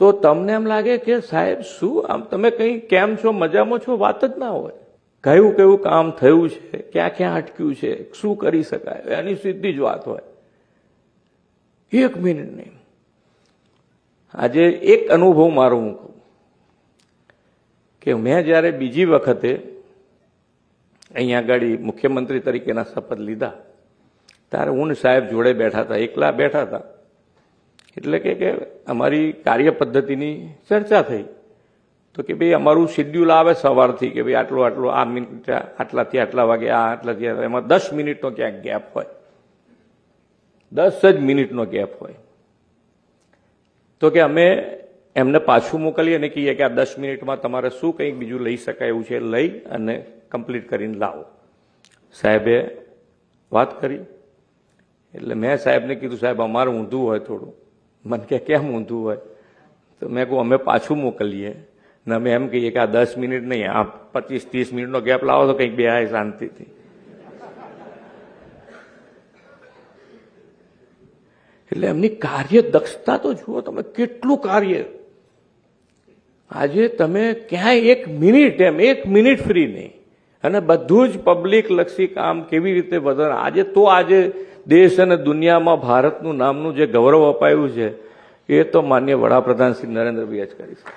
તો તમને એમ લાગે કે સાહેબ શું આમ તમે કંઈ કેમ છો, મજામાં છો, વાત જ ના હોય. કયું કયું કામ થયું છે, ક્યાં ક્યાં અટક્યું છે, શું કરી શકાય, એની સીધી જ વાત હોય. 1 મિનિટ નહીં. આજે એક અનુભવ મારો હું કહું કે મેં જ્યારે બીજી વખતે અહીંયા આગળ મુખ્યમંત્રી તરીકેના શપથ લીધા ત્યારે હું સાહેબ જોડે બેઠા હતા, એકલા બેઠા હતા. એટલે કે અમારી કાર્ય પદ્ધતિની ચર્ચા થઈ. તો કે ભાઈ અમારું શેડ્યુલ આવે સવારથી કે ભાઈ આટલું આટલું આ મિનિટ આટલાથી આટલા વાગે આ આટલાથી એમાં 10 મિનિટનો ક્યાંક ગેપ હોય, 10 જ મિનિટનો ગેપ હોય. તો કે અમે એમને પાછું મોકલીએ અને કહીએ કે આ 10 મિનિટમાં તમારે શું કંઈક બીજું લઈ શકાય એવું છે લઈ અને કમ્પ્લીટ કરીને લાવો. સાહેબે વાત કરી એટલે મેં સાહેબને કીધું સાહેબ અમારે ઊંધું હોય થોડું. મને કે કેમ ઊંધું હોય? તો મેં કહું અમે પાછું મોકલીએ ને અમે એમ કહીએ કે આ 10 મિનિટ નહીં, આ 25-30 મિનિટનો ગેપ લાવો તો કંઈક બે શાંતિથી. એટલે એમની કાર્ય દક્ષતા તો જુઓ તમે, કેટલું કાર્ય. આજે તમે ક્યાંય 1 મિનિટ એમ 1 મિનિટ ફ્રી નહીં અને બધું જ પબ્લિક લક્ષી કામ કેવી રીતે વધારે. આજે દેશ અને દુનિયામાં ભારતનું નામનું જે ગૌરવ અપાયું છે એ તો માન્ય વડાપ્રધાન શ્રી નરેન્દ્રભાઈ જ કરી શકે.